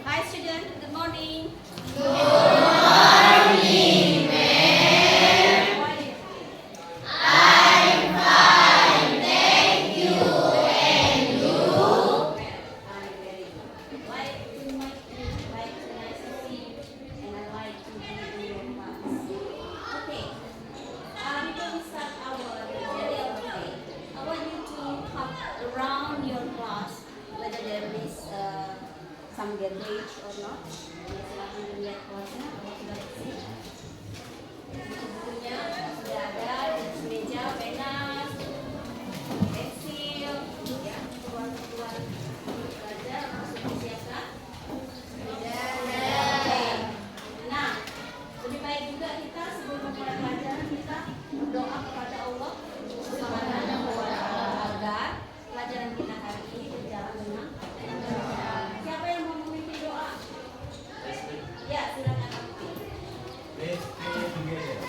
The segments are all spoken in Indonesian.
Hi students, good morning. Around your class, whether there is some garage or not. Silakan dilihat kelasnya, sudah bersih. Bukunya sudah ada di meja, pena, pensil, ya, keluar belajar masuk disiapkan. Oke. Nah, lebih baik juga kita sebelum memulai pelajaran kita doa kepada Allah Subhanahu wa Ta'ala agar pelajaran kita hari ini berjalan dengan lancar. Siapa yang mau memimpin doa? Ya, silakan. Let's pray together.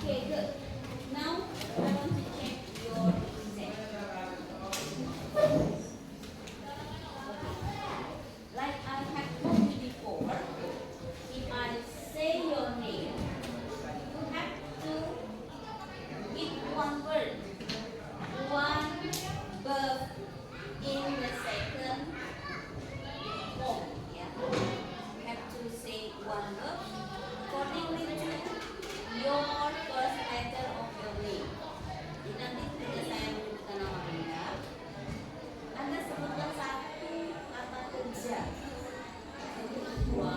Okay, good. Now I want to check your exam. Like I have told you before, if I say your name, you have to give one word in the second form. Yeah, you have to say one word accordingly to your first letter of your name. Jadi nanti ketika saya menyebutkan nama Anda sebutkan satu kata kerja. Yang kedua,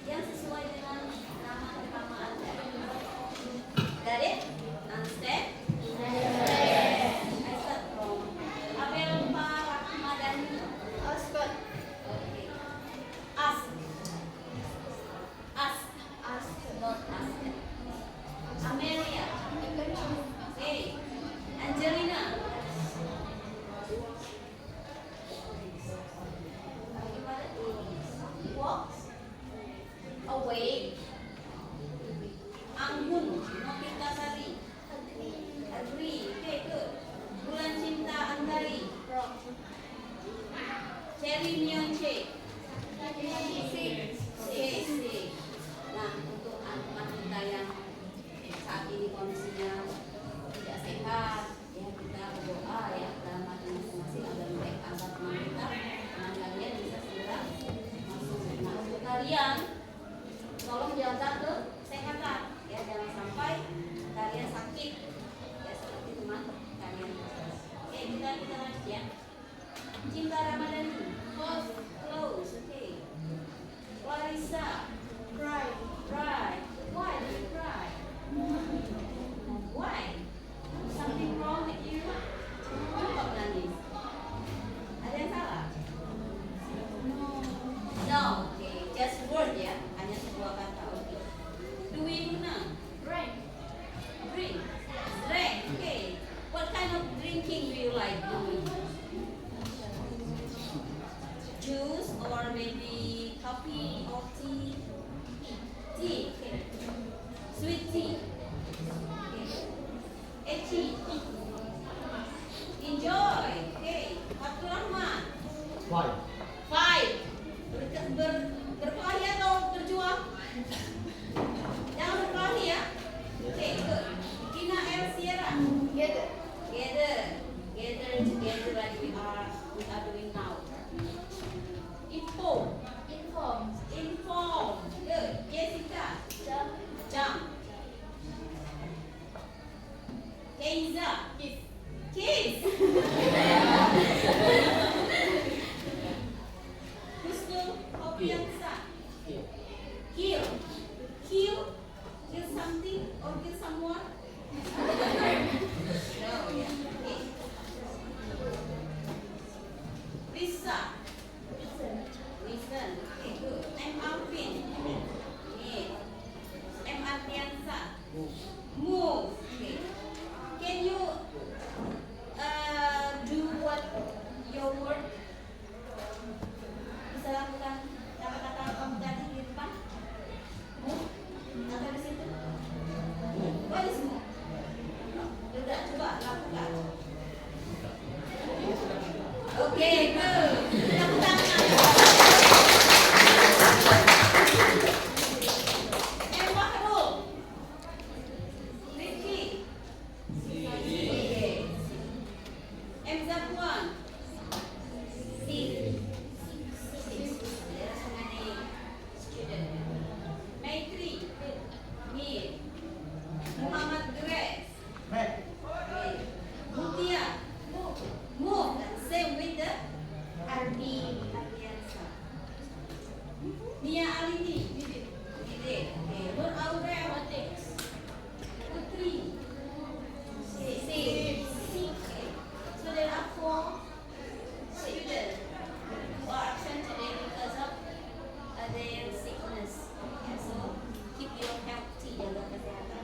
yang sesuai dengan nama pertama Anda. Got it? Understand? I start from Abel Rahmadani. Okay. Ask. Not ask. Amelia. Okay. Angelina. Walk away. Anggun. Novita Sari. Agree. Okay, good. Bulan Cinta Andari. Cherry Mionche. Okay. Nah, untuk anak-anak kita yang saat ini kondisinya tidak sehat, ya kita berdoa ya dalam hati masing-masing agar mereka angkat teman kita, teman kalian bisa segera masuk. Nah, untuk kalian tolong jaga kesehatan, ya jangan sampai kalian sakit, ya seperti teman kalian. Oke, kita lanjut ya. Cinta Ramadhani, close, oke. or maybe coffee or tea? Tea. Okay. Sweet tea. Okay. Tea. Enjoy. Okay. Abdul Rahman. Five. Five. Berkelahi atau berjuang? Jangan berkelahi ya. Okay, good. Gina El Sierra. Together. Together like we are doing now. Inform. Good. Jessica. Jump. Keiza. Kiss. Husnul Hobiansa. Kill. Kill something or kill someone? No, yeah. Okay. Lisa. Listen. Okay, good. I'm Alvin. Yeah. I'm Ardiansa. Move. Okay. Can you do what your work? Bisa lakukan kata-kata kamu tadi di depan? Move. Atau di situ? What is move? Udah, coba lakukan. Oke, good. Tepuk tangan. And Wahrul. Ricky. M. Zapuan. Six. There are so many students. Maitri. Mir. Muhammad Grace. Mutia. Move. Same with the Ardiansa. Nia Alini. Did. Okay. Nur Aurel. Putri. Six. Okay. So there are 4 students who are absent today because of their sickness. Okay, so keep your healthy, jaga kesehatan.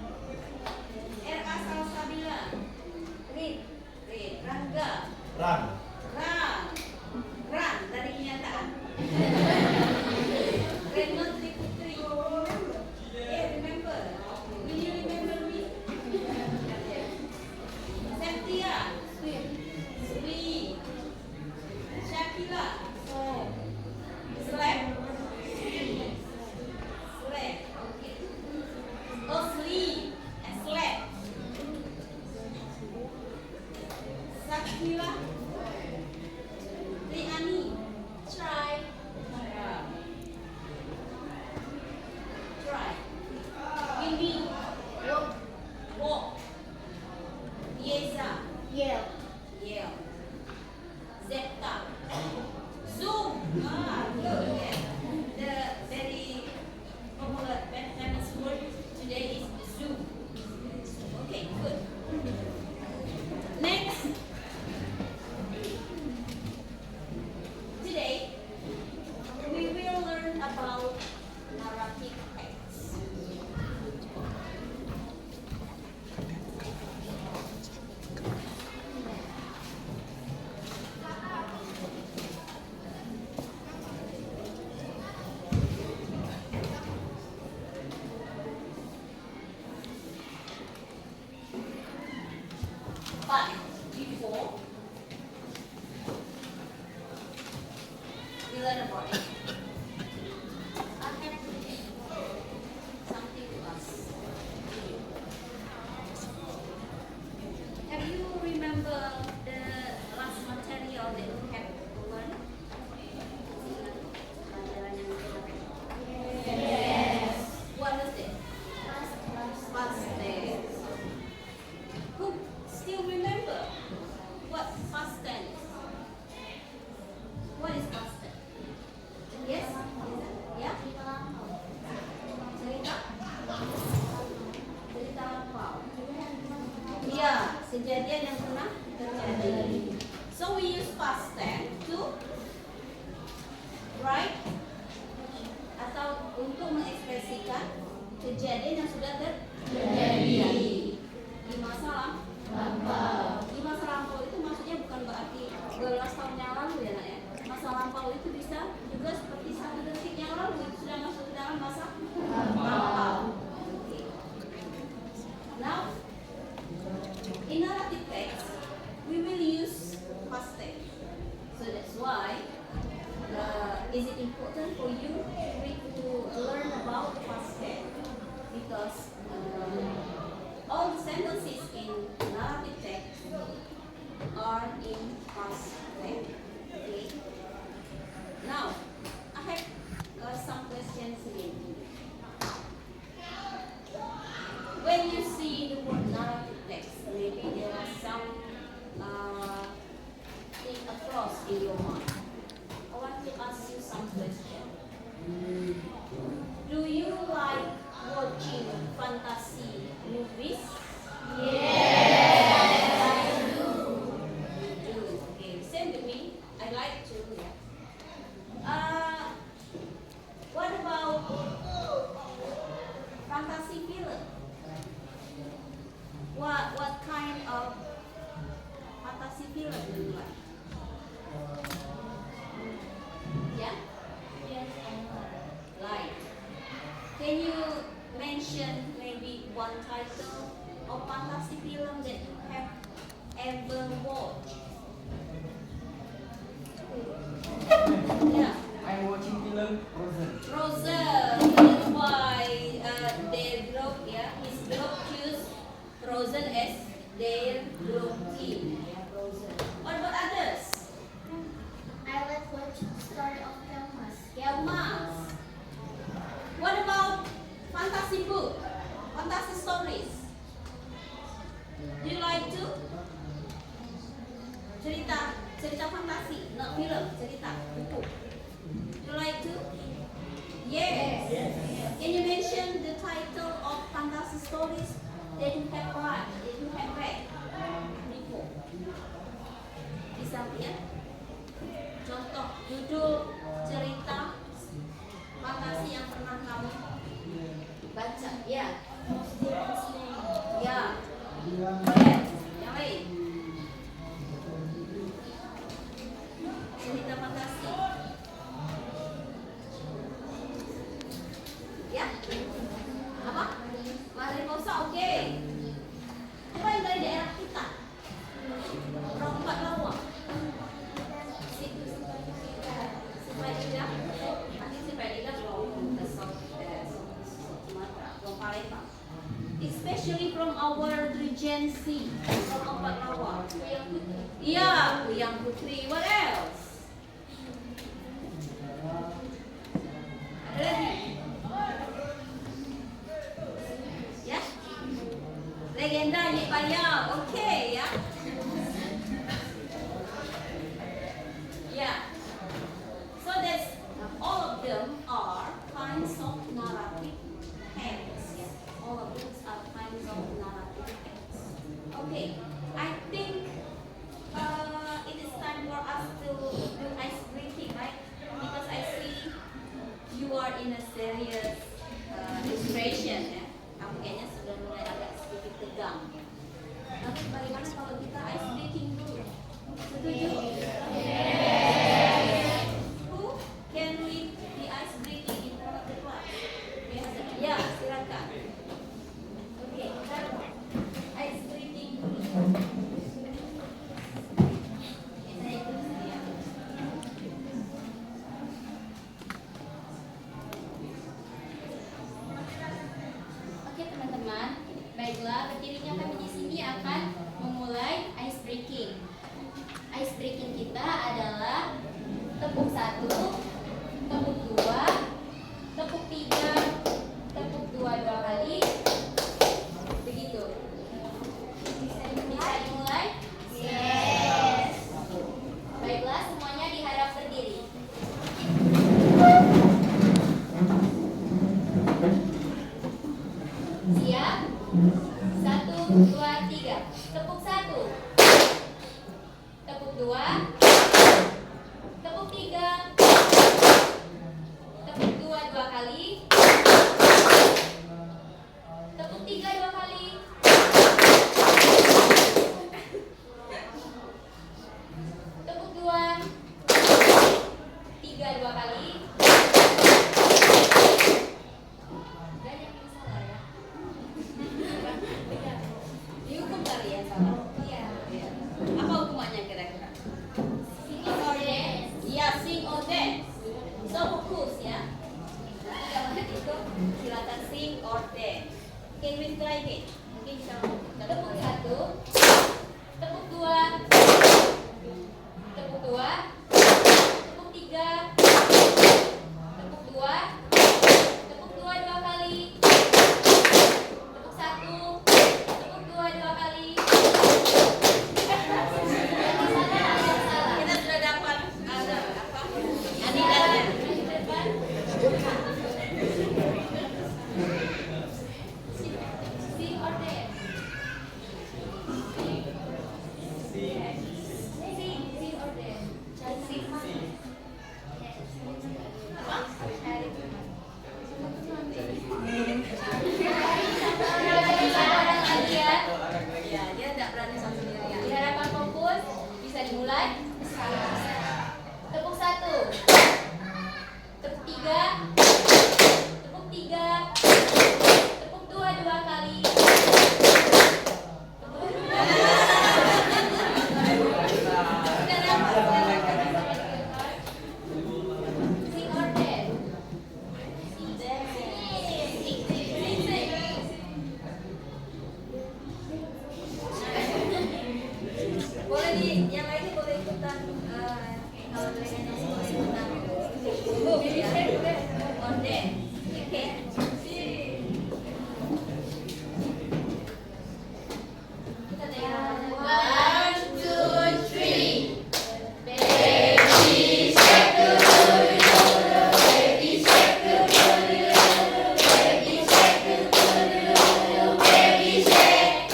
RA Salsabila. Read. Rangga. Run. Run dari kenyataan. Raymond Triputri. Remember. Will you remember me? Septia. Sweet. Shakila. Slap. Okay. Oh, sleep and slap. Sakila. Riani. Try. Winnie. Walk. Yeza. Yell. Zeta. Zoom. Good. Yeah. The very popular famous word today is Zoom. Okay, good. Next. Today, we will learn about narrative acts. But before we learn about it, I have something to ask. Have you remember the last material that you have learned? Pelajaran yang kita pakai. Yes. What was it? Past tense. Who still remember what past tense? What is past tense? Yes? Ya? Cerita? Cerita lampau. Iya, kejadian yang pernah terjadi. So we use past tense to write atau untuk mengekspresikan kejadian yang sudah terjadi di masa lampau. Di masa lampau itu maksudnya bukan berarti 12 tahun yang lalu ya nak ya. Masa lampau itu bisa juga is it important for you to learn about past tense? Because all the sentences in narrative text are in past tense. Okay. Now, I have some questions again. When you see the word narrative text, maybe there are some thing across in your mind. I want to ask you some questions. Do you like watching fantasy movies? Yes, I do. You do. Okay, same to me. I like to. What about fantasy film? What kind of fantasy film do you like? Yeah? Yes, I know. Like, can you mention maybe one title of fantasy film that you have ever watched? Yeah, I'm watching film Frozen. Frozen. That's why their group, yeah, his group choose Frozen as their group team. Yeah, Frozen. What about others? I like watching Story of Kelmas. Kelmas. What about fantasy book? Fantasy stories? Do you like to? Cerita fantasi, not film, cerita buku. Do you like to? Yes. Can you mention the title of fantasy stories that you have read before? Bisa ya? Contoh judul cerita fantasi yang pernah kamu baca, ya? Ya. Yes. Yang lain? Cerita fantasi. Ya? Apa? Mariposa, oke. Apa yang dari daerah kita? Rompak lawak. Sipaida. Nanti Sipaida from the south Sumatera, from Palembang. Especially from our regency, from Rompak lawak. Iya, Kuyang Putri. What else? Ada lagi? Ya? Legenda Nyek Bayam. Oke ya. Yeah. So that's all of them are kinds of narrative texts. Yeah. All of these are kinds of narrative texts. Okay. I think it is time for us to do ice breaking, right? Because I see you are in a serious inspiration, ya. Kamu kayaknya sudah mulai agak sedikit tegang. Ya. Tapi bagaimana kalau kita ice breaking dulu? Setuju? Who can lead the ice breaking in front of the class? Ya, silakan. Oke, kita ice breaking dulu. Saya ikut ya. Oke teman-teman, baiklah berdirinya kami di sini akan memulai ice breaking. Ice breaking kita adalah tepuk 1, tepuk 2, tepuk 3, tepuk 2 kali. Begitu. Bisa dimulai? Yes. Baiklah, semuanya diharap berdiri. Siap? 1, 2, 3. Tepuk 1. Tepuk 2. Tepuk 3. Tepuk 2 kali. Tepuk 3 2 kali. Tepuk 2. 3 2 kali. Banyak yang salah ya. Dihukum kali ya salah. Iya. Apa hukumannya kira-kira? Sing or dance? Iya, sing or dance. Can we try it? Mungkin bisa tepuk satu, tepuk dua, tepuk dua, tepuk tiga, tepuk dua, tepuk dua dua kali, tepuk satu, tepuk dua dua kali. Kita sudah dapat ada apa? Adilannya. Sing or dance? Sing or dance? Sing. Orang lagi ya. Ya, dia tidak berani sama sendirian. Diharapkan fokus. Bisa dimulai. Tepuk satu. Tepuk tiga. Tepuk tiga. Tepuk dua dua kali. Sudah dapat. Sing or dance? Boleh yang lainnya boleh ikutan. Kalau mereka nyanyi boleh ikutan. Onde, oke. Kita tengok. 1, 2, 3. Baby shark do do do, baby shark do do do, baby shark do do do, baby shark.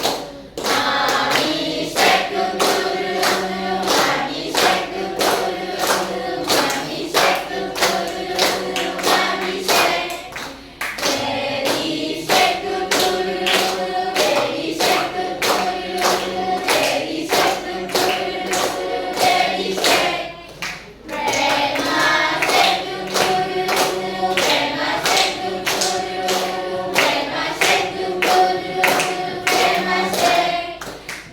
Mommy shark do do do, mommy shark do do do, mommy shark do do do, mommy shark. Daddy shark do do do, daddy shark do do do, daddy shark do do do, daddy shark. Grandma shark do do do, grandma shark do do do, grandma shark do do do, grandma shark.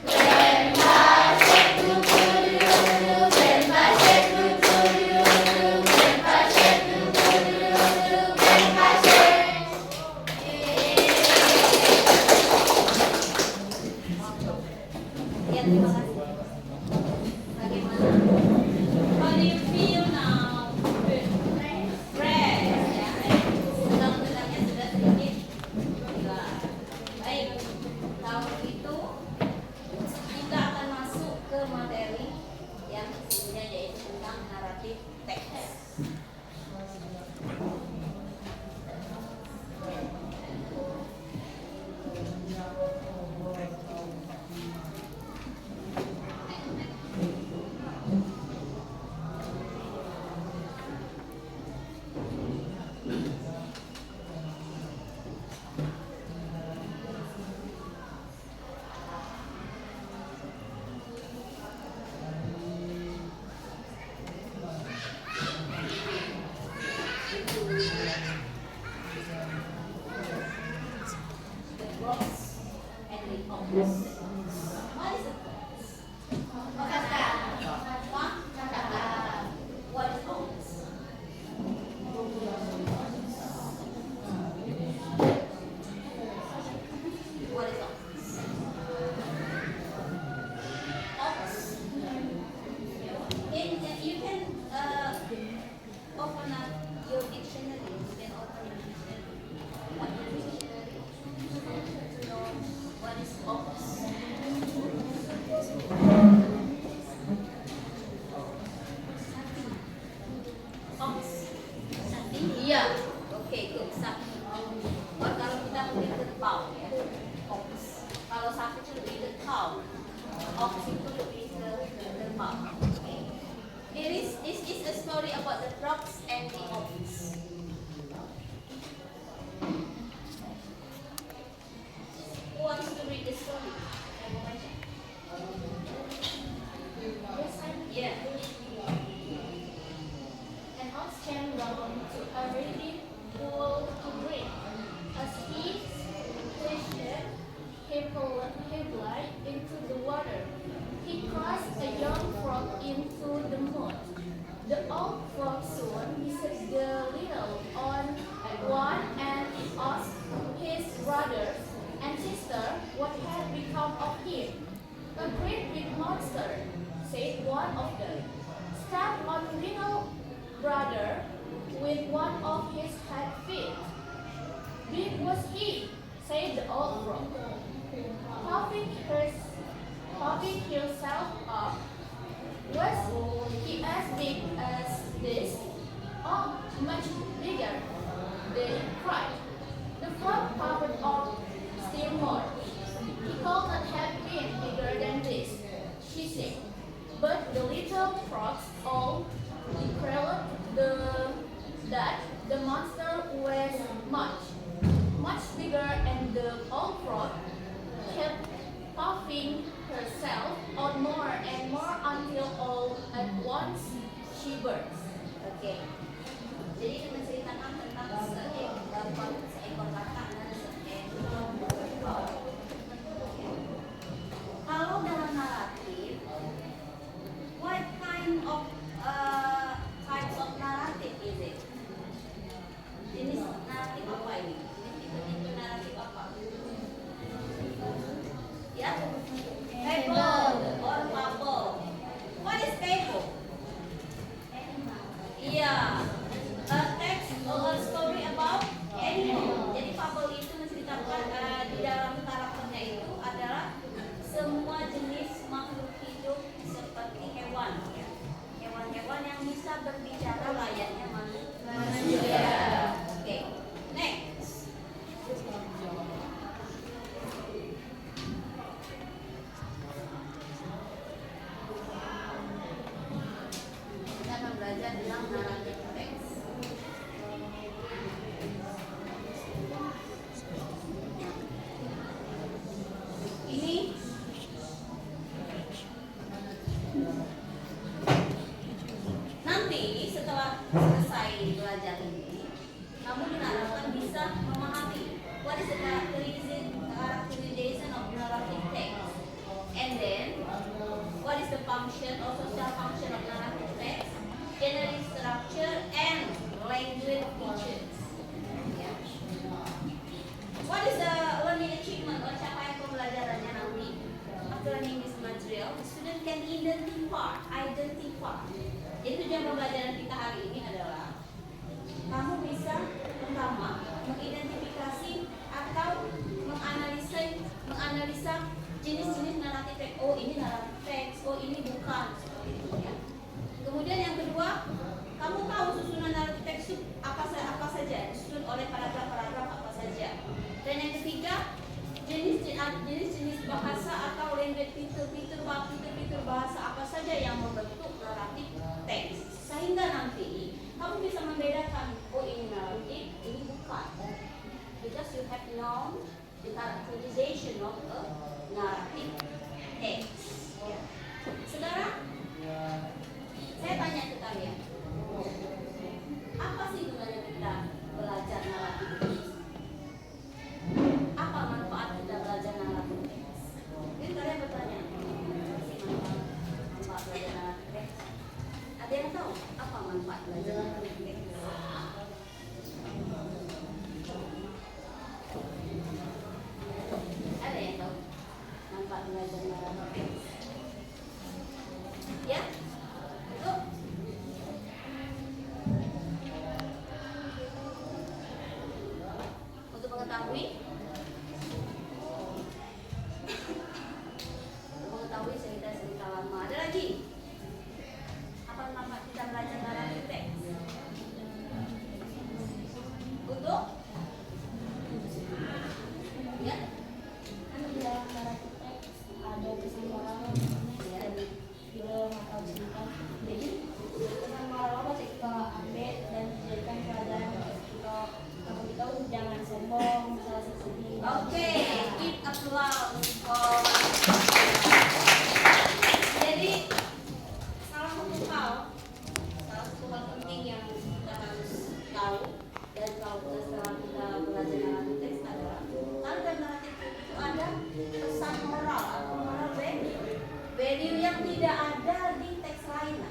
Grandpa shark do do do, grandpa shark do do do, grandpa shark do do do, grandpa shark. Ya, terima kasih. Bagaimana? How do you feel now? Fresh. Ya, tegang-tegangnya sudah sedikit hilang. Baik, kalau begitu kita akan masuk ke materi yang sesungguhnya yaitu tentang naratif teks. The props and the objects. What is a props? Kata. What is objects? What is objects? Objects. You can open up your dictionary. You can open your dictionary. What is dictionary? To know what is objects. Objects. Iya. Oke, good. Sapi. Kalau kita lebih ke cow ya. Objects. Kalau sapi itu lebih ke cow. Ox itu lebih ke cow. Okay. This is a story about the frogs and the ox. Who wants to read the story? Yeah. An ox came down to a reedy pool to drink. As he swished his leg into the water, he cast a young frog into the mud. The old frog soon set the little on one and asked his brothers, "A great big monster," said one of them, "stepped on little brother with one of his hind feet." "Big was he," said the old frog, puffing himself up. "Was he as big as this?" "Oh, much bigger," they cried. The frog puffed up still more. "He could not have been bigger than this," she said. But the little frogs all declared that the monster was much bigger, and the old frog kept puffing herself out more and more until all at once she burst. Oke. Jadi itu menceritakan tentang seekor katak dan seekor frog. Kalau dalam naratif, what kind of types of narrative is it? Jenis naratif apa ini? Tipe naratif apa? Ya, fable or fable. What is fable? Iya, a text or a story about animal. Jadi fable itu menceritakan di dalam karakternya itu adalah semua jenis makhluk hidup seperti hewan, ya. Hewan-hewan yang bisa berbicara layaknya manusia. Oke, next. Kita akan belajar tentang naratif teks. Ini nanti setelah selesai belajar ini, kamu diharapkan bisa memahami what is the characterization of narrative text, and then what is the function or social function of narrative text, generic structure, and language features. Ya. What is the learning achievement or capaian pembelajarannya nanti? After learning this material, the student can identify. Jadi tujuan pembelajaran kita hari ini adalah kamu bisa pertama mengidentifikasi atau menganalisa jenis-jenis naratif teks. Oh, ini naratif teks, oh ini bukan, seperti itu ya. Kemudian yang kedua, kamu tahu susunan naratif teks itu apa saja, disusun oleh paragraf-paragraf apa saja. Dan yang ketiga, jenis-jenis bahasa atau language fitur bahasa apa saja yang membentuk naratif teks, sehingga nanti kamu bisa membedakan, oh ini naratif, ini bukan, because you have known the characterization of a narrative text. Sekarang saya tanya ke kalian, apa sih gunanya kita belajar naratif teks? Apa manfaat kita belajar naratif teks? Mungkin kalian bertanya, manfaat belajar naratif teks? Ada yang tahu apa manfaat belajar naratif teks? Ada yang tahu manfaat belajar naratif teks? Ya? Betul? Untuk mengetahui cerita-cerita lama. Ada lagi? Apa manfaat kita belajar naratif teks? Untuk? Ya? Di dalam naratif teks ada pesan moral dari film atau cerita. Jadi pesan moral apa sih kita ambil dan dijadikan pelajaran untuk kita jangan sombong, salah sedih. Oke, give applause for. Jadi salah satu hal penting yang kita harus tahu dan kalau setelah kita belajar naratif teks adalah kalau dalam naratif itu ada pesan moral atau moral value yang tidak ada di teks lain.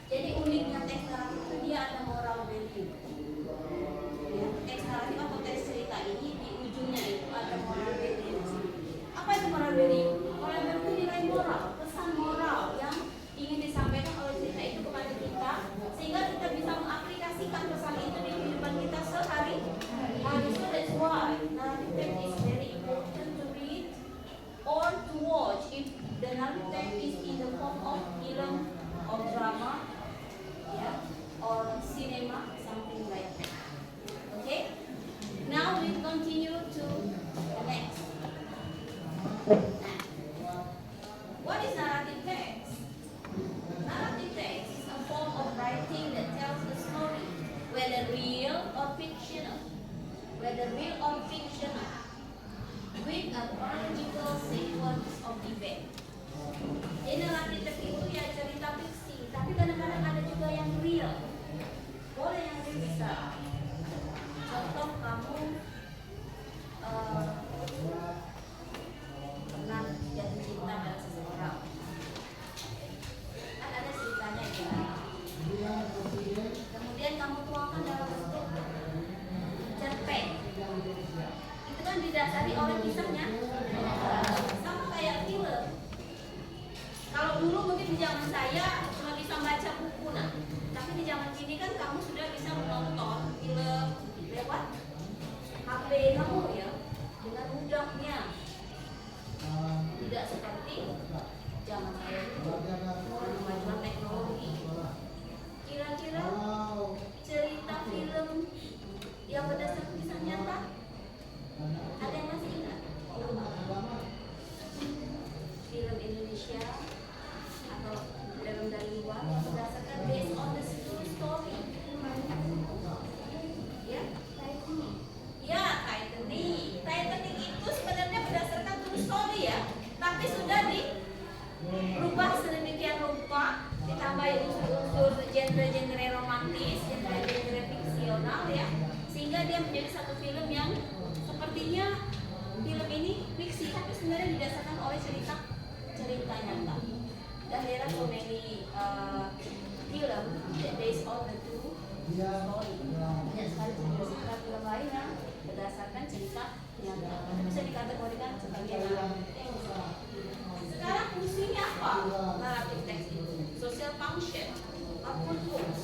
Jadi uniknya teks naratif itu dia ada moral value. Ya, teks naratif atau teks cerita ini di ujungnya itu ada moral value. Apa itu moral value? tema, something like that. Okay? Now we continue to the next. What is narrative text? Narrative text is a form of writing that tells a story, whether real or fictional. With a chronological sequence of events. Jadi narrative text itu ya cerita fiksi, tapi kadang-kadang ada juga yang real. Boleh yang real bisa. Contoh kamu pernah jatuh cinta pada seseorang. Kan ada ceritanya ya. Kemudian kamu tuangkan dalam bentuk cerpen. Itu kan didasari oleh kisahnya. Sama kayak film. Kalau dulu mungkin di zaman saya cuma bisa baca buku, nah. Tapi di zaman kini kan kamu sudah bisa menonton film lewat HP kamu ya, dengan mudahnya. Tidak seperti zaman saya dulu, kemajuan teknologi. Kira-kira cerita film yang berdasarkan kisah nyata, ada yang masih ingat? Film Indonesia atau film dari luar yang berdasarkan based on the true story. Ya, Titanic itu sebenarnya berdasarkan true story ya, tapi sudah dirubah sedemikian rupa, ditambahin unsur genre romantis, genre fiksional ya, sehingga dia menjadi satu film yang sepertinya film ini fiksi tapi sebenarnya didasarkan oleh cerita nyata. Dan there are so many film that based on the true story. Banyak sekali film lain yang berdasarkan cerita nyata, bisa dikategorikan sebagai narrative text. Sekarang fungsinya apa narrative text itu? Social function, purpose,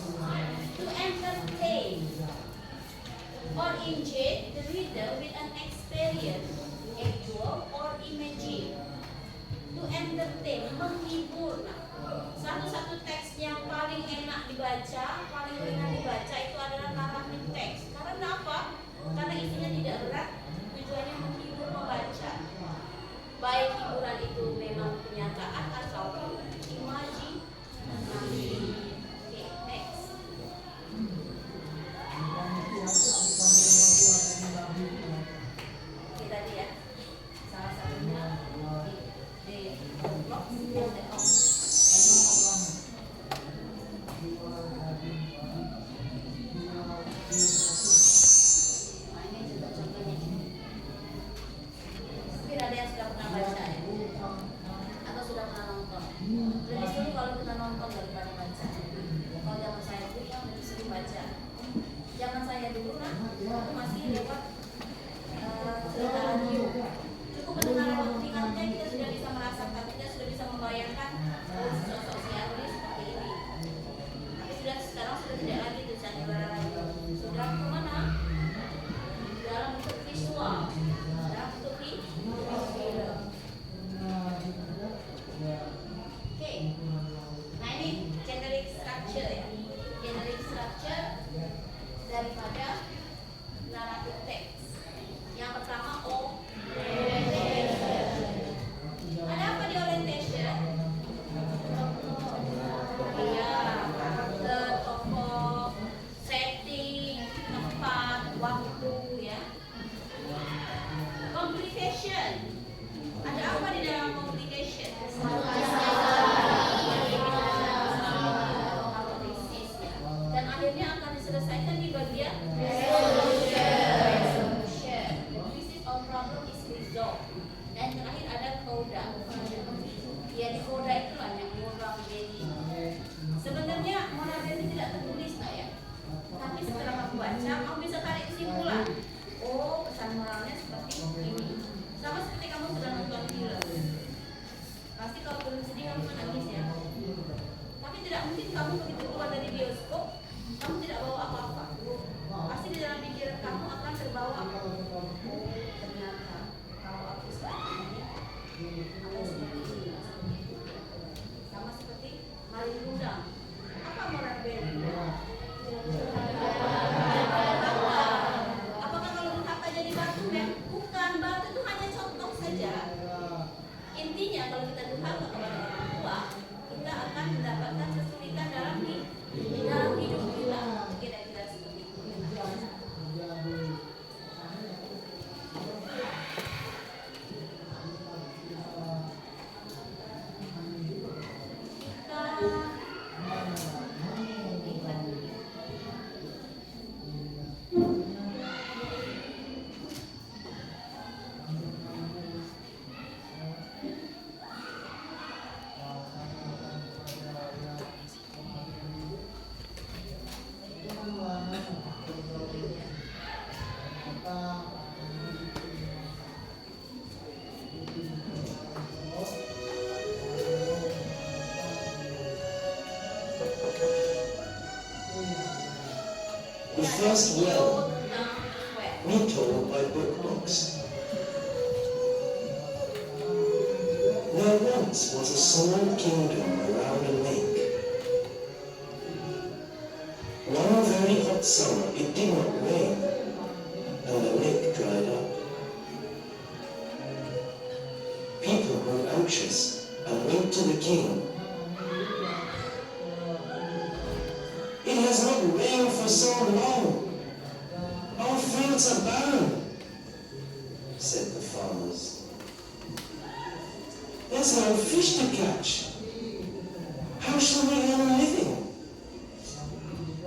to entertain or engage the reader with an experience, actual or imagined. To entertain, menghibur. Nah, satu-satu teks yang paling enak dibaca, paling ringan dibaca itu adalah narrative text. Karena apa? Karena isinya tidak berat, tujuannya menghibur membaca. Baik hiburan itu memang kenyataan atau imajinasi. Oke, next. Oke, tadi ya. Salah satunya di blog yang ada. Mungkin ada yang sudah pernah baca ya, atau sudah pernah nonton. Lebih seru kalau kita nonton daripada baca. Kalau zaman saya dulu kan lebih sering baca. Zaman saya dulu kan itu masih lewat cerita radio. Cukup mendengar lewat tingkatnya kita sudah bisa merasakan, kita sudah bisa membayangkan sosok si Aruli seperti ini. Tapi sekarang sudah tidak lagi itu sandiwara radio. Sudah kemana? Dalam bentuk visual, dalam bentuk film. Oke. Nah ini generic structure ya. Generic structure daripada narrative text. Yang pertama orientation. Ada apa di orientation? Iya, karakter, tokoh, setting, tempat, waktu ya. Complication. Ada apa di dalam complication? Dan akhirnya akan diselesaikan di bagian resolution. This is all problem is resolved. Dan terakhir ada coda. Ya di coda itu banyak moral jadi. Sebenarnya moral jadi tidak tertulis ya. Tapi setelah kamu baca, kamu bisa tarik kesimpulan. Oh, pesan moralnya seperti ini. Sama seperti kamu sudah nonton film. Pasti kalau film sedih kamu menangis ya. Tapi tidak mungkin kamu begitu keluar dari bioskop, kamu tidak bawa apa-apa. Pasti di dalam pikiran kamu akan terbawa. Oh, ternyata kalau aku seperti ini, ada seperti ini. Sama seperti maling gudang. Apa moral value? The first well, Well, retold by Book Books. There once was a small kingdom around a lake. One very hot summer it did not rain, and the lake dried up. People grew anxious and went to the king. "It has not rained for so long. Our fields are barren," said the farmers. "There's no fish to catch. How shall we earn a living?"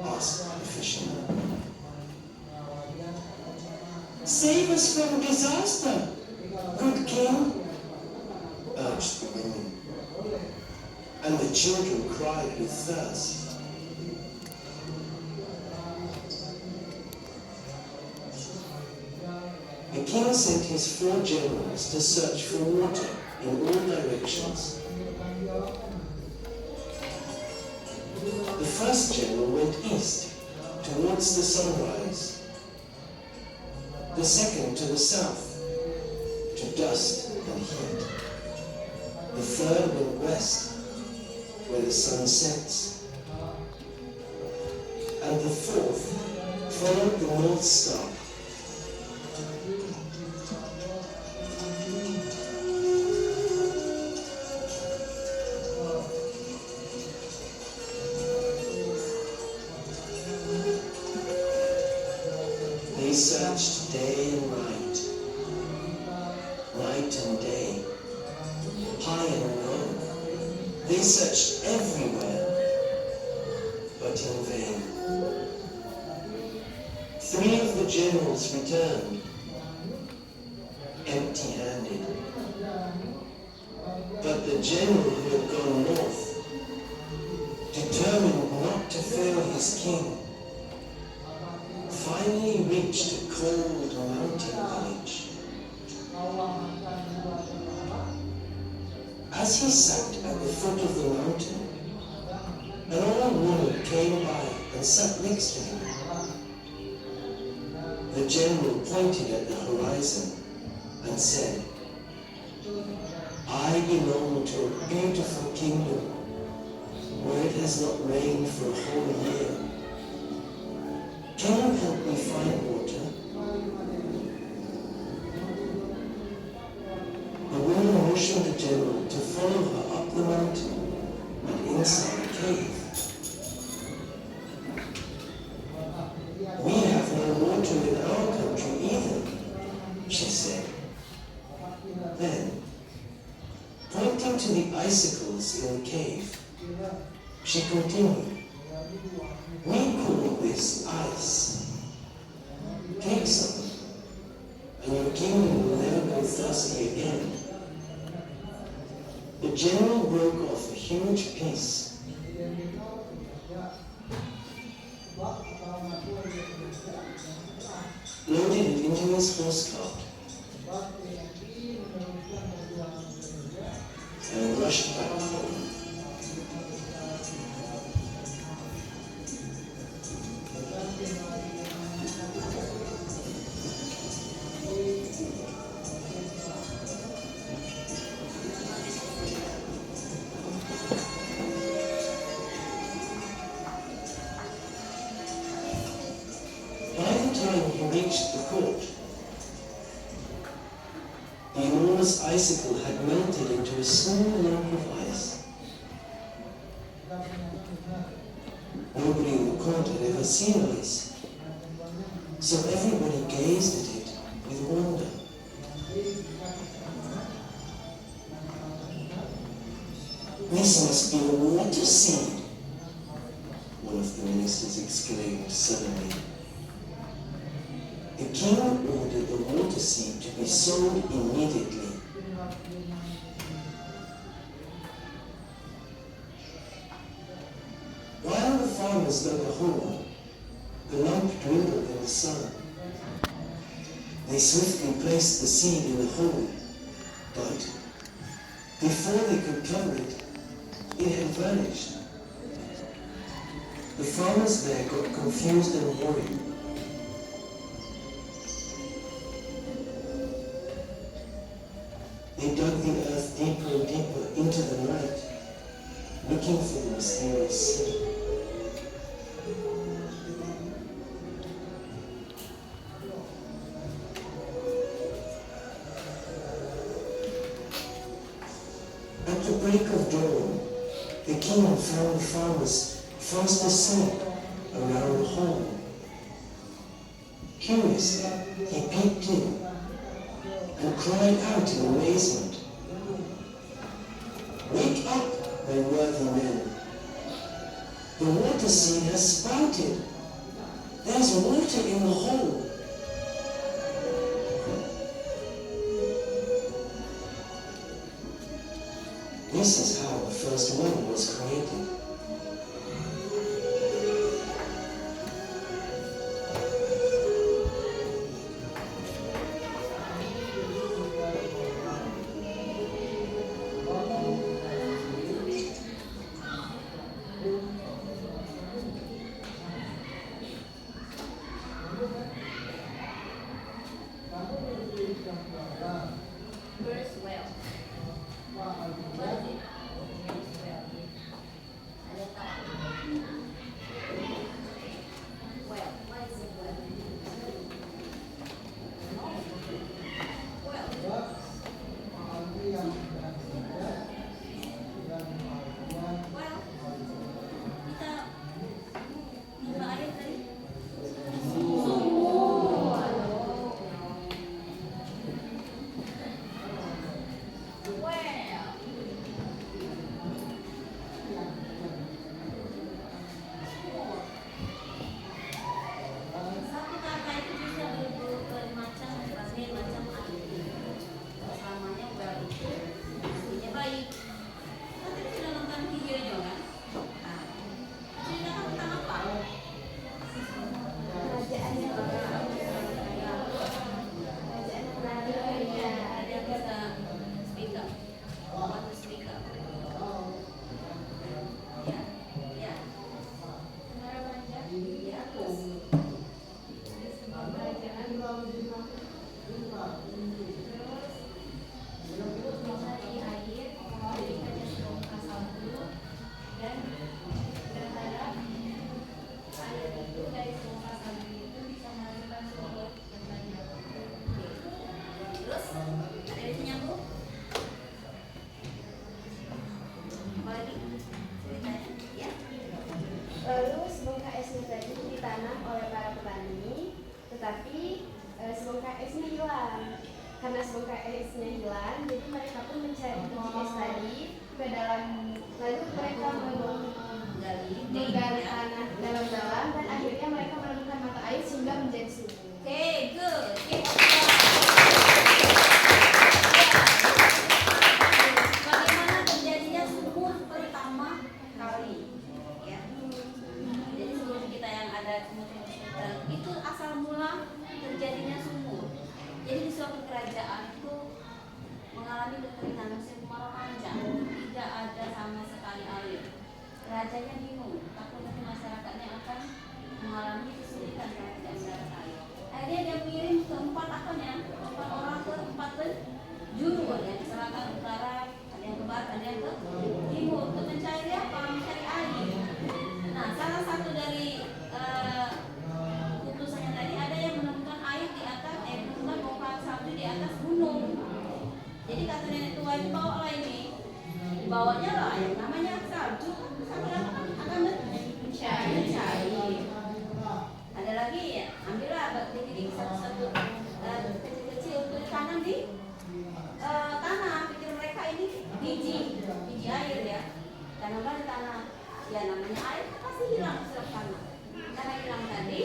asked the fisherman. "Save us from disaster, good king," urged the women, and the children cried with thirst. The king sent his 4 generals to search for water in all directions. The first general went east, towards the sunrise. The second to the south, to dust and heat. The third went west, where the sun sets. And the fourth followed the North Star. They searched day and night, night and day, high and low. They searched everywhere, but in vain. 3 of the generals returned, empty-handed. But the general who had gone north, determined not to fail his king, finally reached a cold mountain village. As he sat at the foot of the mountain, an old woman came by and sat next to him. The general pointed at the horizon and said, "I belong to a beautiful kingdom where it has not rained for a whole year. Can you help me find water?" The woman motioned the general to follow her up the mountain and inside a cave. "We have no water in our country either," she said. Then, pointing to the icicles in the cave, she continued, "We call this ice. Take some, and your kingdom will never go thirsty again." The general broke off a huge piece. Loaded it into his horse cart, and rushed back home. By the time he reached the court, the enormous icicle had melted into a small lump of ice. Nobody in the court had ever seen ice, so everybody gazed at it with wonder. "This must be a water seed," one of the ministers exclaimed suddenly. The king ordered the water seed to be sold immediately. While the farmers dug a hole, the lump dwindled in the sun. They swiftly placed the seed in the hole, but before they could cover it, it had vanished. The farmers there got confused and worried. They dug the earth deeper and deeper into the night, looking for the mysterious sea. At the break of dawn, the king found the farmers fast asleep around the hole. Curiously, he peeped in and cried out in amazement, "Wake up, my worthy men! The water seed has sprouted. There's water in the hole." This is how the first world was created. First well. What is it? First well. Ada tahu? Well, what is it well? No. Well. Well. Kita minta air tadi. Satu kata itu bisa bermacam berbagai macam arti. Selamanya well itu artinya baik. Kita tadi sudah nonton videonya kan? Nah, ceritakan tentang apa? Kerajaan yang Ada yang bisa speak up. Want to speak up? Ya, ya, ya. Terus ada yang nyambung? Apa lagi? Ceritanya, ya. Lalu sebongkah esnya tadi ditanam oleh para petani, tetapi sebongkah esnya hilang. Karena sebongkah esnya hilang, jadi mereka pun mencari biji es tadi ke dalam, lalu mereka menggali tanah dalam-dalam dan akhirnya mereka menemukan mata air sehingga menjadi subur. Okay, good. Keep up. Bagaimana terjadinya sumur pertama kali? Ya. Jadi sumur kita yang ada sumur itu asal mula terjadinya sumur. Jadi di suatu kerajaan itu mengalami kekeringan musim kemarau panjang, tidak ada sama sekali air. Rajanya bingung, takut nanti masyarakatnya akan mengalami kesulitan kalau tidak mendapat air. Akhirnya dia mengirim ke empat orang ke empat penjuru, ada yang ke selatan, utara, ada yang ke barat, ada yang ke timur untuk mencari apa? Mencari air. Nah, salah satu dari utusannya tadi ada yang menemukan air di atas, menemukan bongkahan salju di atas gunung. Jadi kata nenek tua itu bawalah ini, dibawanya lah yang namanya salju kan sampai akan mencair. Ada lagi ya, ambillah titik satu-satu kecil-kecil untuk ditanam di tanah. Pikir mereka ini biji air ya, tanamlah di tanah. Ya namanya air pasti hilang setelah tanah. Karena hilang tadi,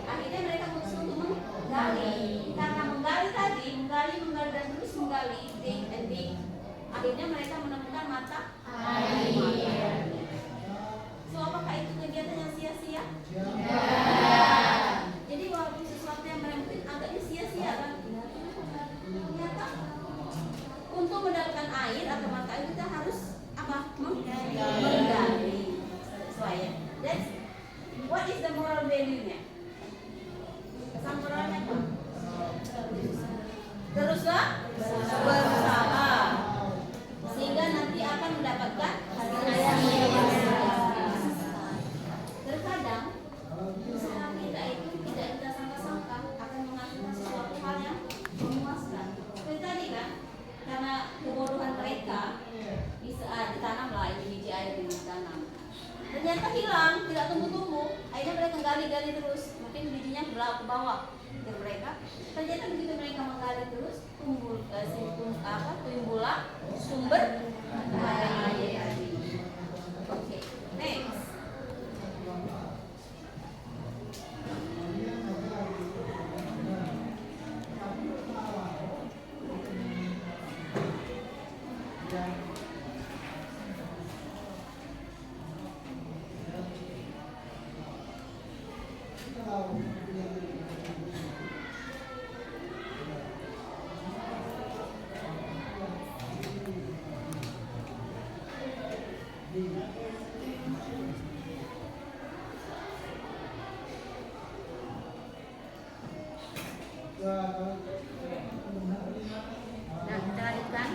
akhirnya mereka memutuskan untuk menggali. Karena menggali tadi, menggali dan terus menggali, dig. Akhirnya mereka menemukan mata air. So apakah itu kegiatan yang sia-sia? Jadi walaupun sesuatu yang mungkin agaknya sia-sia kan, ternyata untuk mendapatkan air atau mata air kita harus apa? Menggali. Sesuai ya. Dan sebelah ke bawah ke mereka. Ternyata begitu mereka menggali terus timbullah sumber air. Oke, next. Nah, kita lanjutkan.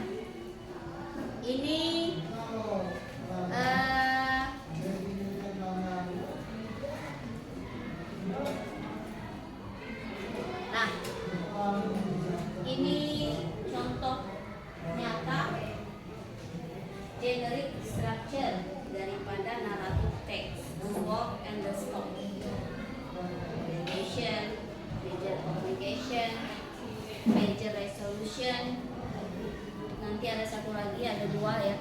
Ini nah, ini contoh nyata generic structure daripada narrative text, the verb and the stop. Negation, major communication, major resolution. Nanti ada satu lagi, ada dua ya.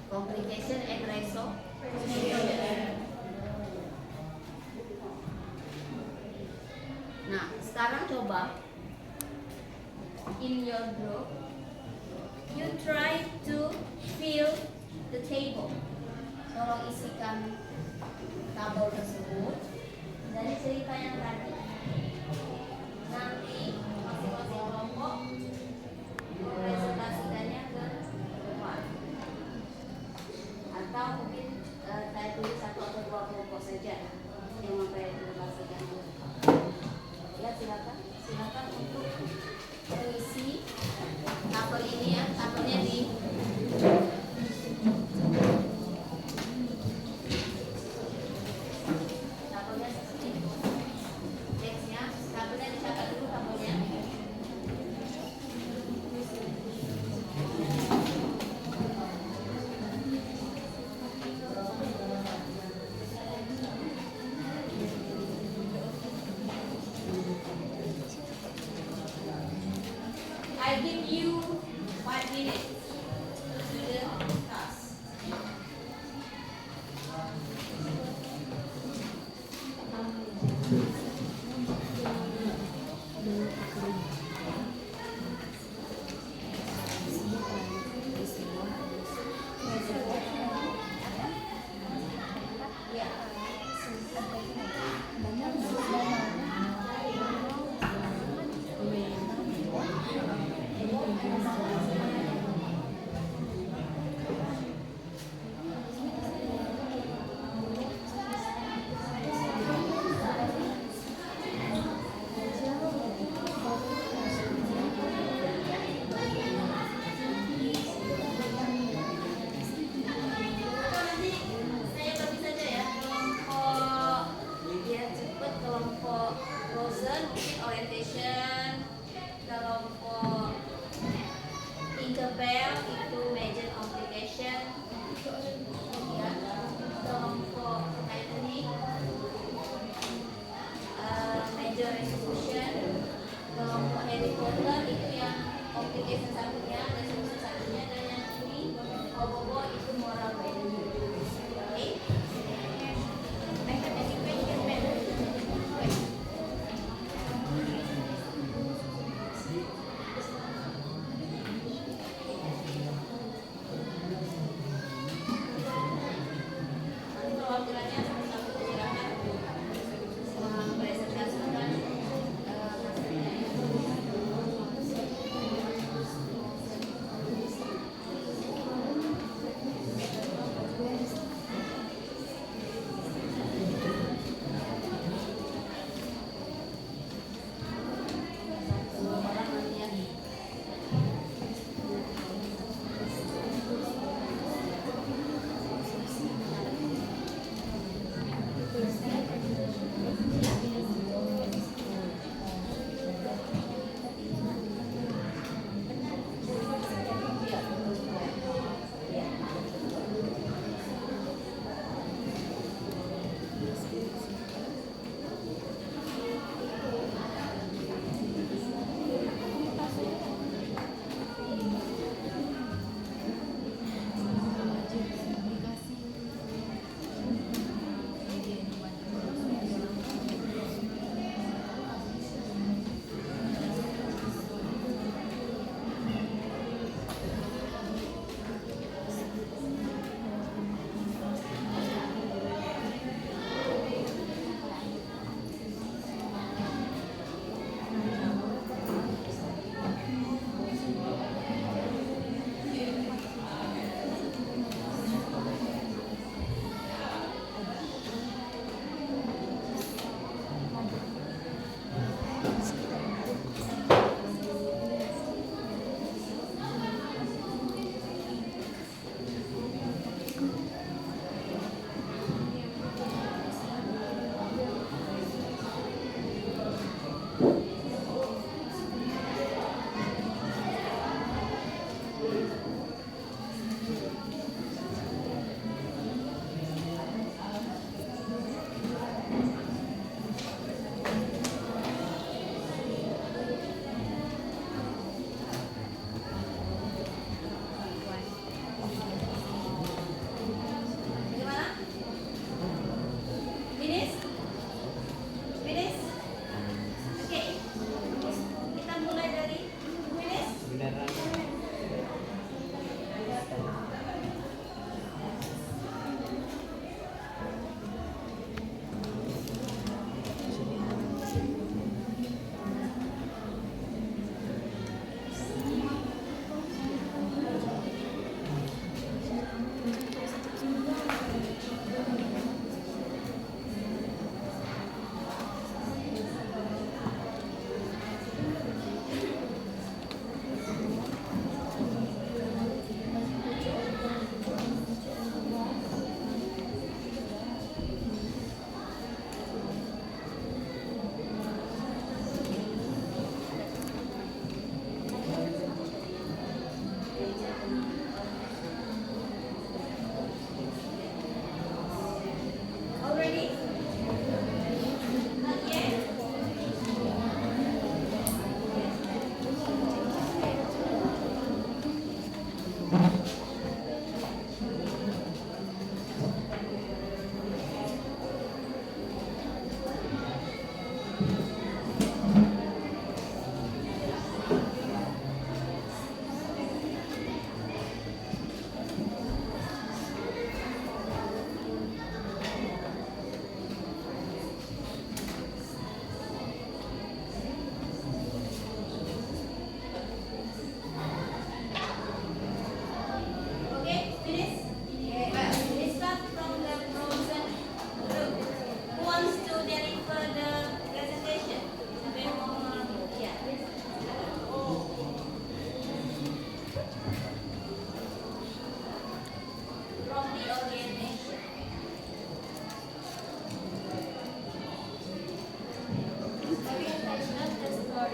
Complication and resolution. Nah, sekarang coba in your group you try to fill the table. Tolong isikan tabel tersebut dari cerita yang tadi. Nanti masing-masing kelompok presentasikannya ke depan, atau mungkin saya tulis satu atau dua kelompok saja yang mempresentasikan. Ya, silakan untuk mengisi tabel ini ya. Tabelnya di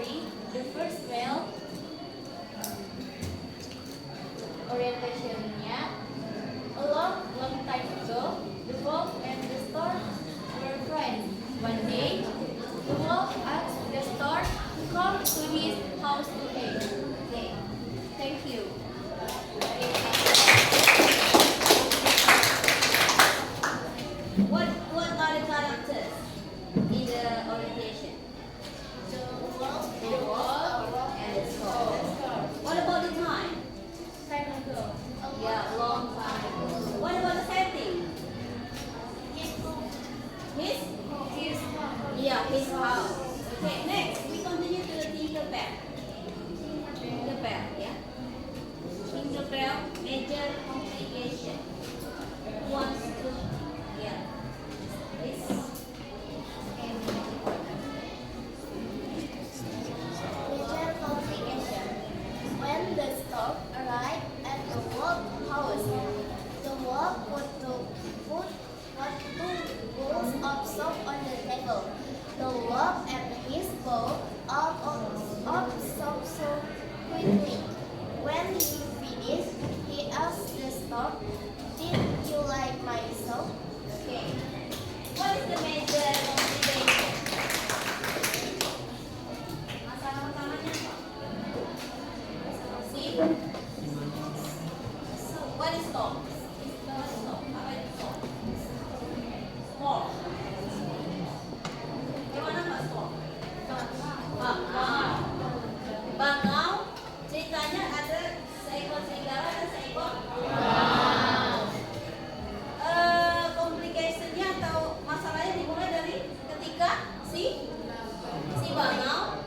story, the first well orientationnya. A long time ago, the wolf and the stork were friends. One day, the wolf asked the stork to come to his house to eat. Okay. Thank you. What are the characters in the orientation? The wolf The wolf and the stork. What about the time? time ago. Yeah, long time ago. What about the setting? His yeah, his house. Okay, next we continue to the Tinkerbell. Tinkerbell, yeah. Tinkerbell major complication. Who wants to yeah. Please. Major complication. When the stork arrived at the wolf house, the wolf put two bowls of soup on the table. The wolf ate his bowl of soup so quickly. When he finished, he asked the stork, "Did you like my soup?" Okay. What is the major complication? Masalah utamanya apa? See? What is stop? What is stop? Apa itu stop? Stop. Gimana Pak stop? Bangau. Bangau ceritanya ada seekor serigala dan seekor complication-nya atau masalahnya dimulai dari ketika si bangau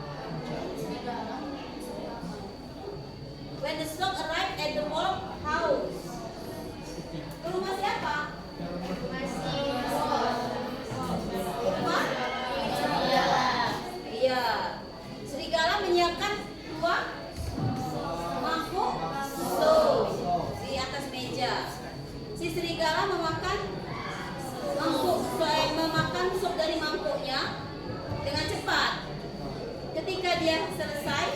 when the stork arrived at the wolf house. Ke rumah siapa? Rumah? Iya. Serigala menyiapkan dua mangkuk sup di atas meja. Si serigala memakan sup dari mangkuknya dengan cepat. Ketika dia selesai,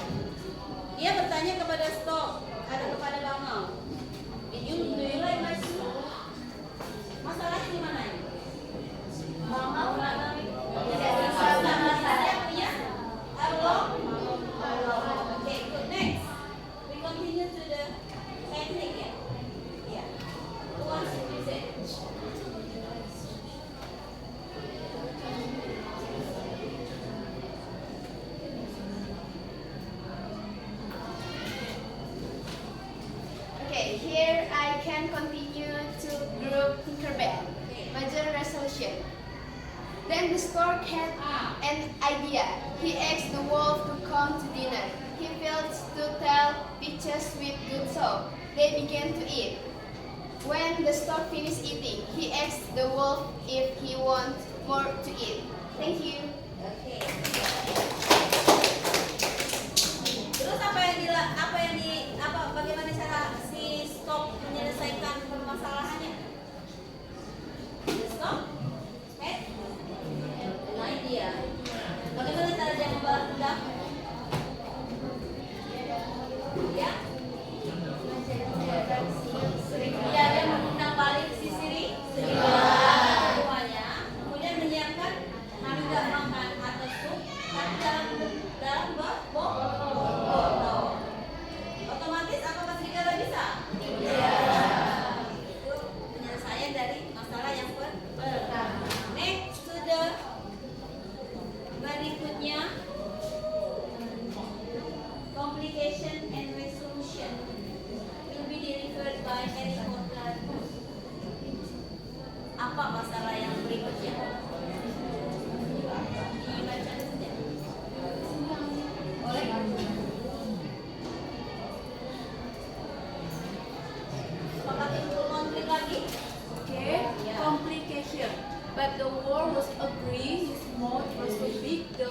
dia bertanya kepada stork, kepada bangau, do you like my soup? Masalahnya di mana ini? Bangau tidak bisa masalahnya punya along. Okay, good. Next, we continue to the technique. Yeah. Who wants to present? Okay, here I can continue to group Tinkerbell. Major resolution. Then the stork had an idea. He asked the wolf to come to dinner. He failed to tell peaches with good soap. They began to eat. When the stork finished eating, he asked the wolf if he wants more to eat. Thank you. Okay. Terus bagaimana cara si stork menyelesaikan permasalahannya? The stork had an idea. Bagaimana cara dia membalas dendam? Ya? Dia mengundang balik si serigala rumahnya, kemudian menyiapkan tidak makan atau sup, tapi dalam botol. Otomatis apakah serigala bisa? Tidak. Itu penyelesaian dari masalah yang pertama. Next to the berikutnya, complication and resolution will be delivered by Harry Potter. Apa masalah yang berikutnya? Dibaca saja. Oleh apakah timbul konflik lagi? Okay, Yeah. complication. But the war was agree his mouth was so big the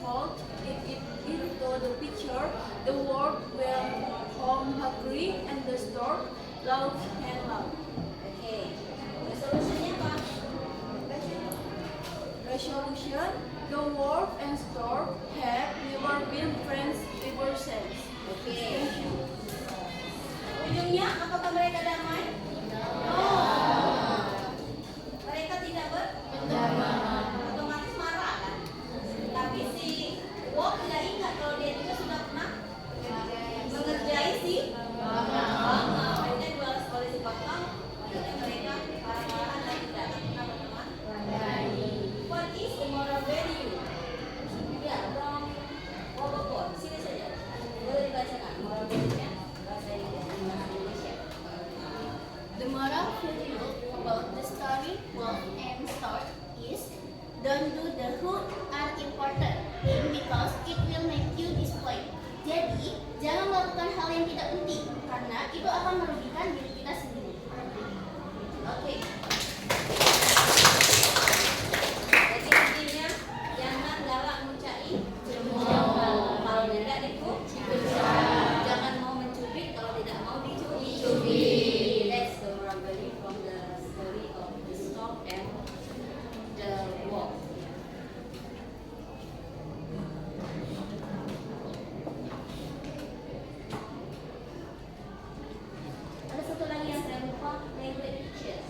fault if it into the picture. The word were home hungry and the stork loud and loud. Oke. Resolusinya apa? solution, the wolf and stork have never been friends ever since. Oke. Thank you. Ujungnya apakah mereka damai? Mereka tidak otomatis marah kan? Tapi si wolf tidak ingat kalau dia juga sudah pernah mengerjai si bangau. Akhirnya dibalas oleh si bangau. Akhirnya mereka marah-marahan dan tidak pernah berteman. What is the moral value? Ya, dong. Wobobot, sini saja. Boleh dibacakan moral value-nya bahasa Indonesia. The moral value about the story Wolf and Stork is don't do the who are important thing because it will make you disappoint. Jadi, jangan melakukan hal yang tidak penting karena itu akan merugikan diri kita sendiri. Oke. Jadi intinya jangan galak ngucai kalau tidak dicubit. Jangan mau mencubit kalau tidak mau dicubit. That's the moral value from the story of the stork and the wolf. Ada satu lagi yang saya lupa, languages.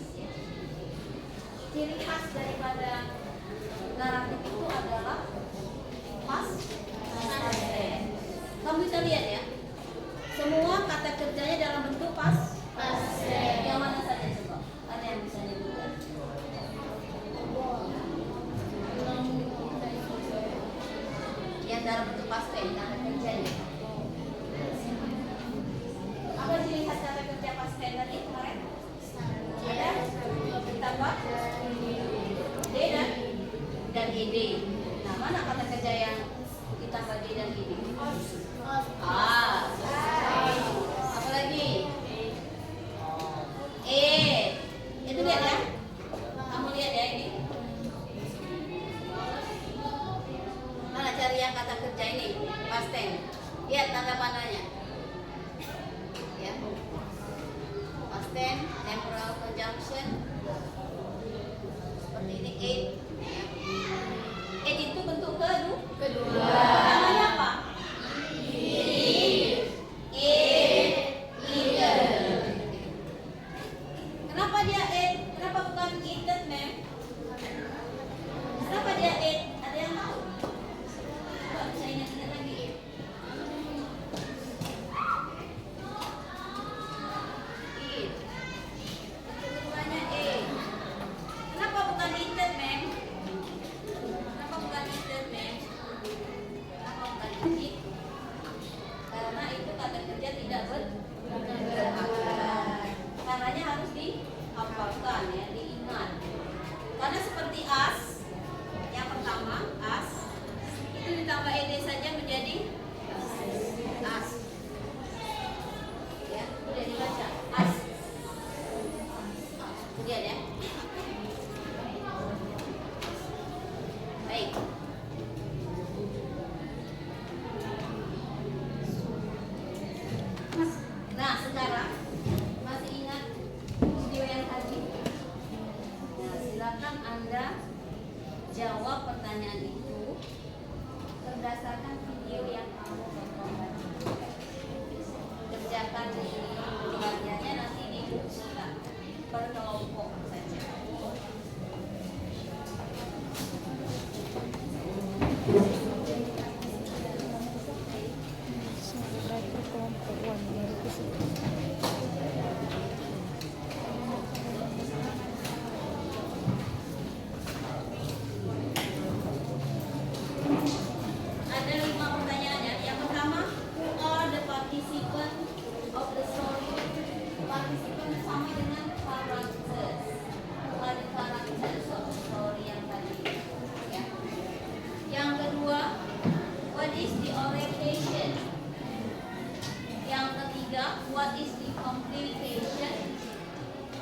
Ciri khas daripada naratif itu adalah past tense. Kamu bisa lihat ya, semua kata kerjanya dalam bentuk past tense. Yang mana saja coba? Ada yang bisa nyebutkan? Yang dalam bentuk past tense, kata kerjanya. Apa ciri khas kata kerja past tense tadi kemarin? Ada ditambah D dan ed. Nah, mana kata kerja yang ditambah D dan ed? Apa lagi? Itu lihat ya. Kamu lihat ya ini. Mana cari yang kata kerja ini? Past tense. Lihat tanda panahnya. Ya. Past tense, temporal conjunction. Seperti ini, aid. Ya. Aid itu bentuk kedua. Namanya apa? Kenapa dia aid? Kenapa bukan eaten, ma'am? Kenapa dia aid? Ada yang tahu? Coba bisa ingat-ingat lagi. Eat. Keduanya aid. Kenapa bukan eaten, ma'am? Kenapa bukan eaten, ma'am? Kenapa bukan eat? Karena itu kata kerja tidak berhafal. Karenanya harus dihafalkan ya, diingat. Karena seperti as, yang pertama as, itu ditambah ed saja menjadi as. Ya, udah dibaca as. Lihat ya. Baik. Nah, sekarang masih ingat video yang tadi? Nah, silakan Anda jawab pertanyaan itu berdasarkan video yang kamu tonton. Kerjakan di bagiannya nanti di per kelompok saja. Ada 5 pertanyaan ya. Yang pertama, who are the participants of the story? Participant sama dengan characters. Ada characters of the story yang tadi. Ya. Yang kedua, what is the orientation? Yang ketiga, what is the complication?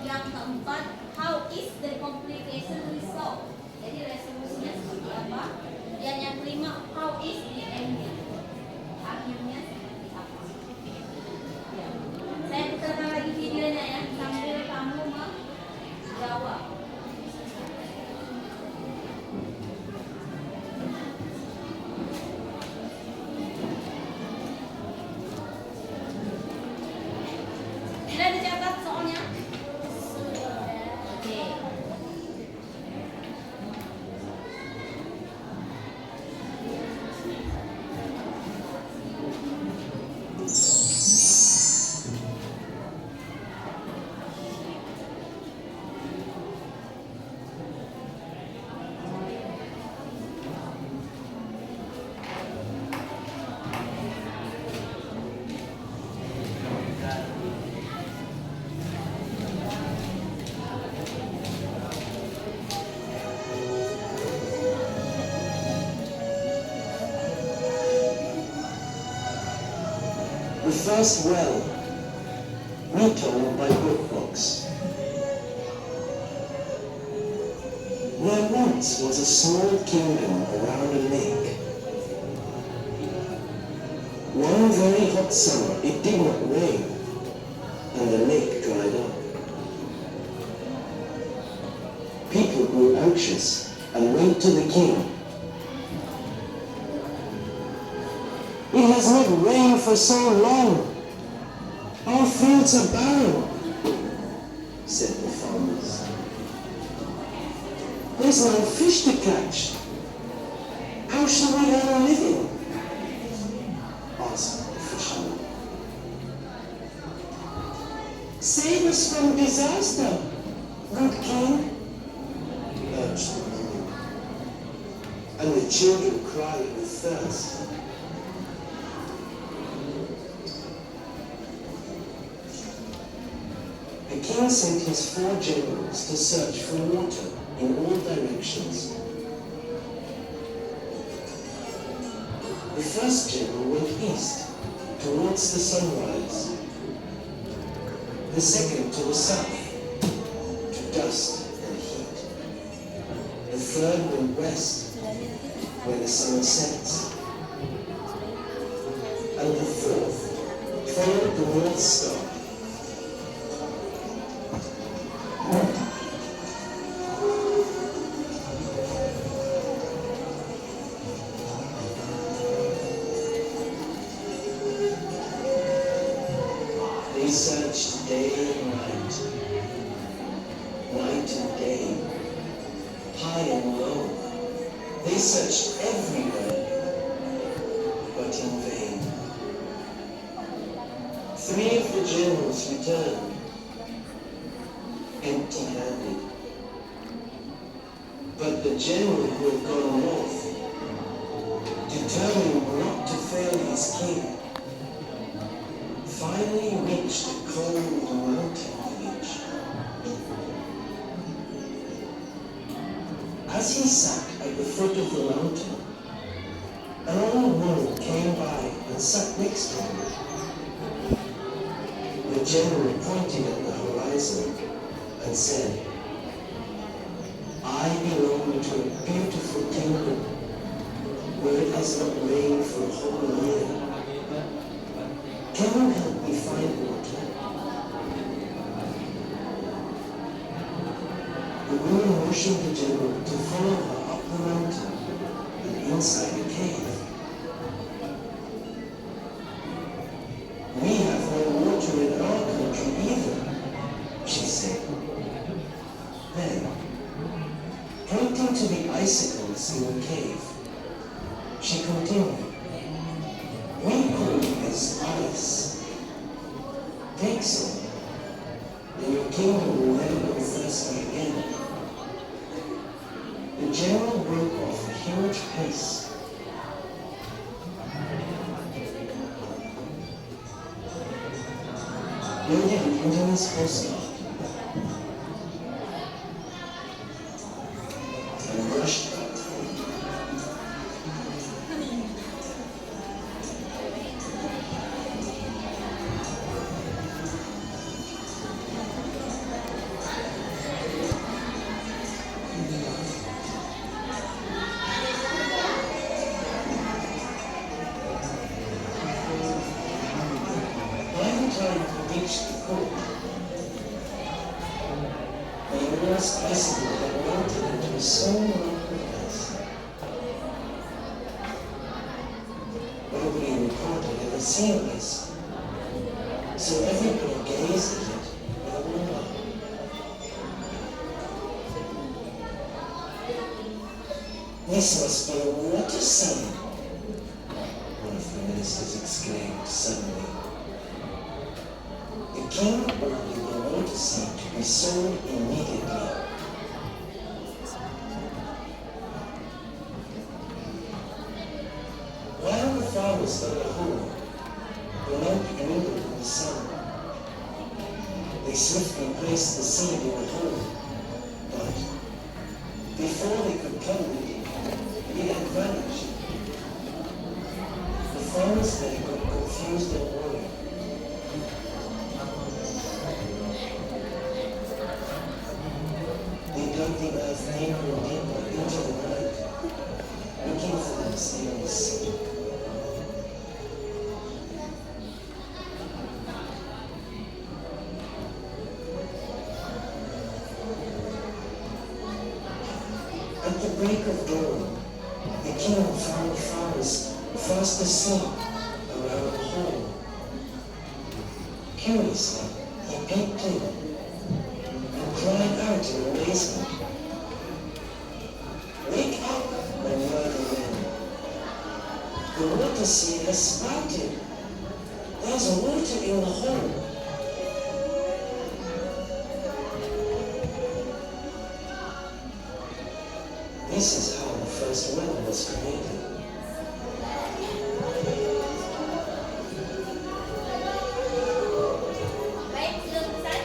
Yang keempat, how is the complication resolved? Jadi resolusinya seperti apa? Dan yang kelima, The first well, retold by Brookbox. There once was a small kingdom around a lake. One very hot summer, it did not rain, and the lake dried up. People grew anxious and went to the king. It has not rained for so long. Our fields are barren, said the farmers. There's no fish to catch. How shall we earn a living? Asked the fisherman. Save us from disaster, good king, urged the woman. And the children cried with thirst. The king sent his 4 generals to search for water in all directions. The first general went east, towards the sunrise. The second to the south, to dust and heat. The third went west, where the sun sets. And the fourth followed the North Star. They searched day and night, night and day, high and low. They searched everywhere, but in vain. 3 of the generals returned, empty-handed. But the general who had gone north, determined not to fail his king, finally reached a cold mountain village. As he sat at the foot of the mountain, an old woman came by and sat next to him. The general pointed at the horizon and said, I belong to a beautiful kingdom where it has not rained for a whole year. Can you help me find water? The woman motioned the general to follow her up the mountain and inside a cave. We have no water in our country either, she said. Then, pointing to the icicles in the cave, she continued, we call this ice. Take some, and your kingdom will never go thirsty again. The general broke off a huge piece. Loaded it into his postcard and rushed back home. By the time he reached the court, the enormous bicycle had melted into a small place. Nobody in the court had ever seen this, so everybody gazed at it with wonder. This must be a water sun, one of the ministers exclaimed suddenly. The king ordered the water seed to be sold immediately. While the farmers dug a hole, the lamp dwindled in the sun. They swiftly placed the seed in the hole, but before they could cover it had vanished. The farmers then got confused and worried. break of dawn, the king found Faris fast asleep around the hall. Curiously, he peeped in and cried out in amazement. "Wake up, my mother man. The water sea has spouted. There's water in the hole." This is how the first well was created. Baik, sudah selesai?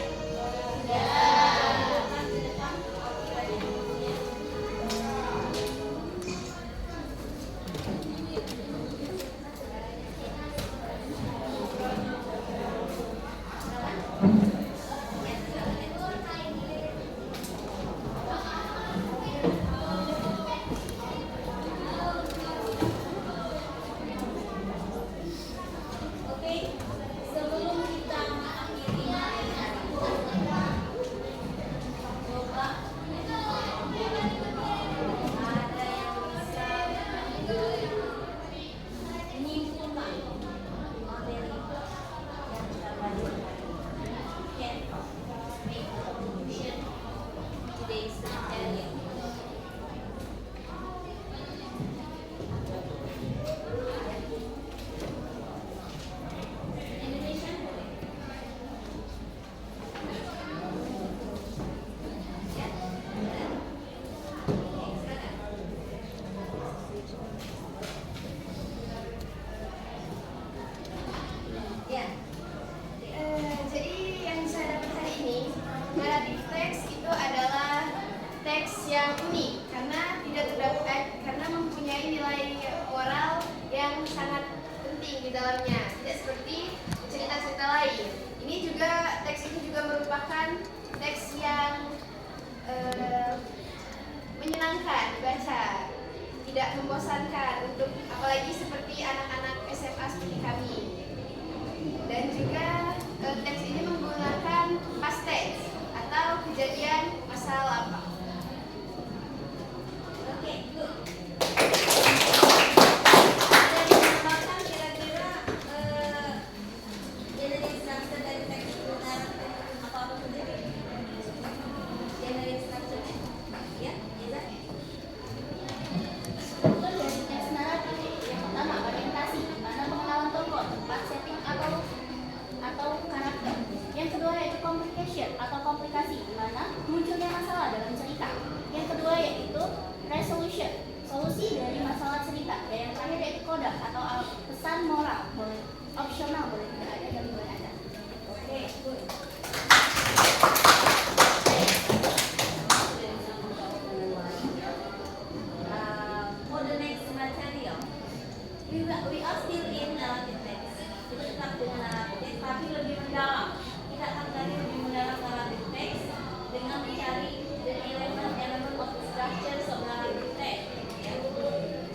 Oke, sebelum kita mengakhiri materi hari ini, coba ada yang bisa menyimpulkan materi yang kita pelajari hari ini. Can make a conclusion today's material. Indonesia boleh. Ya, benar. Oke, silakan. Ya. Jadi yang saya dapat hari ini, narrative text itu adalah teks yang unik karena tidak terdapat karena mempunyai nilai moral yang sangat penting di dalamnya, tidak seperti cerita-cerita lain. Ini juga teks ini juga merupakan teks yang menyenangkan dibaca, tidak membosankan untuk apalagi seperti anak-anak SMA seperti kami. Dan juga teks ini menggunakan past tense atau kejadian masa lampau. Oke, good. Ada yang menambahkan kira-kira generik structure dari teks benar apa saja? Generik structure-nya? Ya, Iza? Struktur dari teks naratif yang pertama orientasi, di mana pengenalan tokoh, tempat, setting atau karakter. Yang kedua yaitu complication atau komplikasi, di mana munculnya masalah dalam cerita. Yang kedua yaitu resolution, solusi dari masalah cerita. Dan yang terakhir yaitu koda atau pesan moral, boleh opsional, boleh tidak ada dan boleh ada. Oke, good. For the next material, we are still in narrative text. Kita tetap dengan narrative text, tapi lebih mendalam. Kita akan cari lebih mendalam narrative text dengan mencari the element of the structures of narrative text. Ya.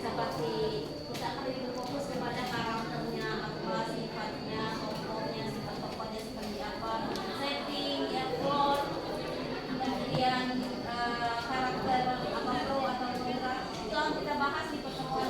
Seperti kita akan lebih berfokus kepada karakternya, apa sifatnya, tokohnya, sifat tokohnya seperti apa, setting, ya, plot, kemudian karakter apa pro atau kontra. Itu akan kita bahas di pertemuan